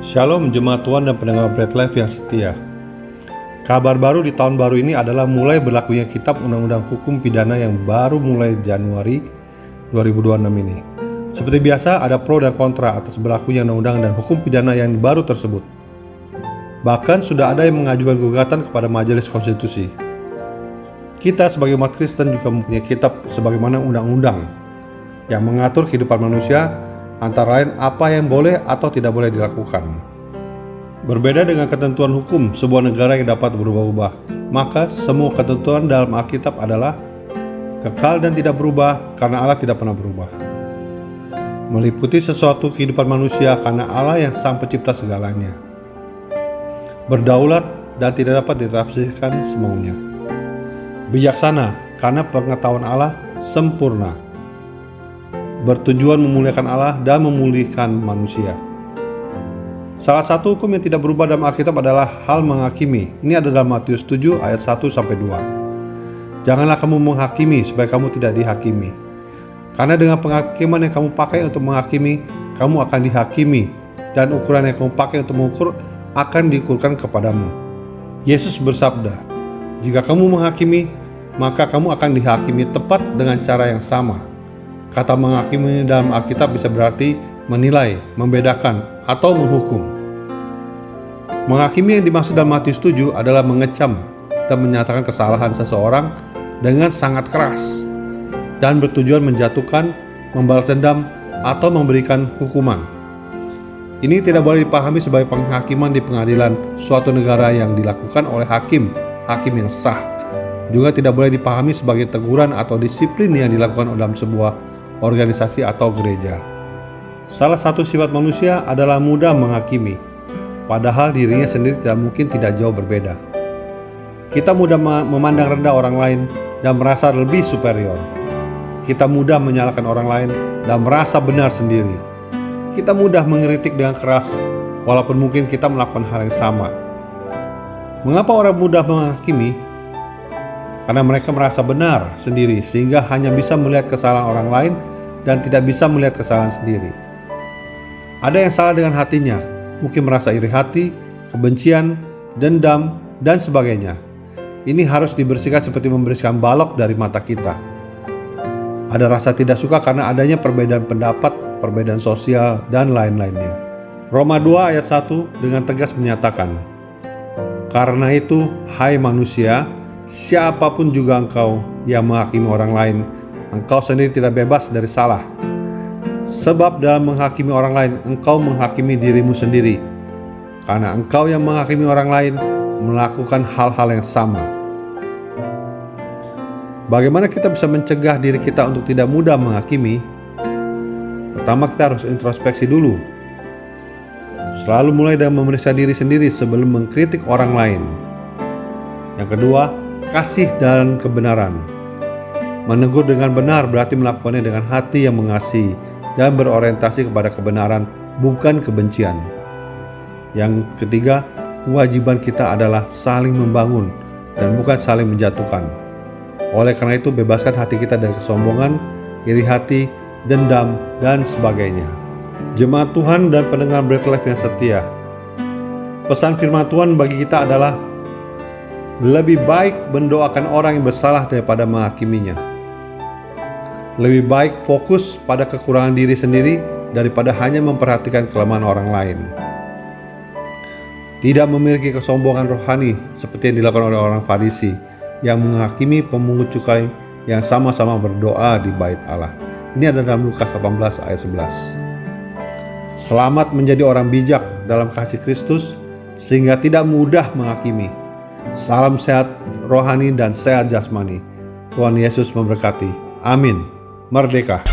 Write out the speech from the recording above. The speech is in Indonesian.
Shalom jemaat Tuhan dan pendengar Bread Life yang setia. Kabar baru di tahun baru ini adalah mulai berlakunya kitab Undang-Undang Hukum Pidana yang baru mulai Januari 2026 ini. Seperti biasa ada pro dan kontra atas berlakunya undang-undang dan hukum pidana yang baru tersebut. Bahkan sudah ada yang mengajukan gugatan kepada Majelis Konstitusi. Kita sebagai umat Kristen juga mempunyai kitab sebagaimana undang-undang yang mengatur kehidupan manusia, antara lain apa yang boleh atau tidak boleh dilakukan. Berbeda dengan ketentuan hukum sebuah negara yang dapat berubah-ubah, maka semua ketentuan dalam Alkitab adalah kekal dan tidak berubah karena Allah tidak pernah berubah. Meliputi sesuatu kehidupan manusia karena Allah yang sang pencipta segalanya. Berdaulat dan tidak dapat ditafsirkan semaunya. Bijaksana karena pengetahuan Allah sempurna. Bertujuan memuliakan Allah dan memulihkan manusia. Salah satu hukum yang tidak berubah dalam Alkitab adalah hal menghakimi. Ini ada dalam Matius 7 ayat 1-2. Janganlah kamu menghakimi supaya kamu tidak dihakimi. Karena dengan penghakiman yang kamu pakai untuk menghakimi, kamu akan dihakimi, dan ukuran yang kamu pakai untuk mengukur akan diukurkan kepadamu. Yesus bersabda, jika kamu menghakimi, maka kamu akan dihakimi tepat dengan cara yang sama. Kata menghakimi dalam Alkitab bisa berarti menilai, membedakan, atau menghukum. Menghakimi yang dimaksud dalam Matius 7 adalah mengecam dan menyatakan kesalahan seseorang dengan sangat keras dan bertujuan menjatuhkan, membalas dendam, atau memberikan hukuman. Ini tidak boleh dipahami sebagai penghakiman di pengadilan suatu negara yang dilakukan oleh hakim yang sah. Juga tidak boleh dipahami sebagai teguran atau disiplin yang dilakukan dalam sebuah organisasi atau gereja. Salah satu sifat manusia adalah mudah menghakimi, padahal dirinya sendiri tidak mungkin tidak jauh berbeda. Kita mudah memandang rendah orang lain dan merasa lebih superior. Kita mudah menyalahkan orang lain dan merasa benar sendiri. Kita mudah mengkritik dengan keras, walaupun mungkin kita melakukan hal yang sama. Mengapa orang mudah menghakimi? Karena mereka merasa benar sendiri sehingga hanya bisa melihat kesalahan orang lain dan tidak bisa melihat kesalahan sendiri. Ada yang salah dengan hatinya, mungkin merasa iri hati, kebencian, dendam, dan sebagainya. Ini harus dibersihkan seperti membersihkan balok dari mata kita. Ada rasa tidak suka karena adanya perbedaan pendapat, perbedaan sosial, dan lain-lainnya. Roma 2 ayat 1 dengan tegas menyatakan, karena itu, hai manusia, siapapun juga engkau yang menghakimi orang lain, engkau sendiri tidak bebas dari salah. Sebab dalam menghakimi orang lain, engkau menghakimi dirimu sendiri. Karena engkau yang menghakimi orang lain melakukan hal-hal yang sama. Bagaimana kita bisa mencegah diri kita untuk tidak mudah menghakimi? Pertama, kita harus introspeksi dulu. Selalu mulai dengan memeriksa diri sendiri sebelum mengkritik orang lain. Yang kedua, kasih dan kebenaran. Menegur dengan benar berarti melakukannya dengan hati yang mengasihi dan berorientasi kepada kebenaran, bukan kebencian. Yang ketiga, kewajiban kita adalah saling membangun dan bukan saling menjatuhkan. Oleh karena itu, bebaskan hati kita dari kesombongan, iri hati, dendam, dan sebagainya. Jemaat Tuhan dan pendengar Bread Life yang setia, pesan firman Tuhan bagi kita adalah lebih baik mendoakan orang yang bersalah daripada menghakiminya. Lebih baik fokus pada kekurangan diri sendiri daripada hanya memperhatikan kelemahan orang lain. Tidak memiliki kesombongan rohani seperti yang dilakukan oleh orang Farisi yang menghakimi pemungut cukai yang sama-sama berdoa di bait Allah. Ini ada dalam Lukas 18 ayat 11. Selamat menjadi orang bijak dalam kasih Kristus sehingga tidak mudah menghakimi. Salam sehat rohani dan sehat jasmani. Tuhan Yesus memberkati. Amin. Merdeka.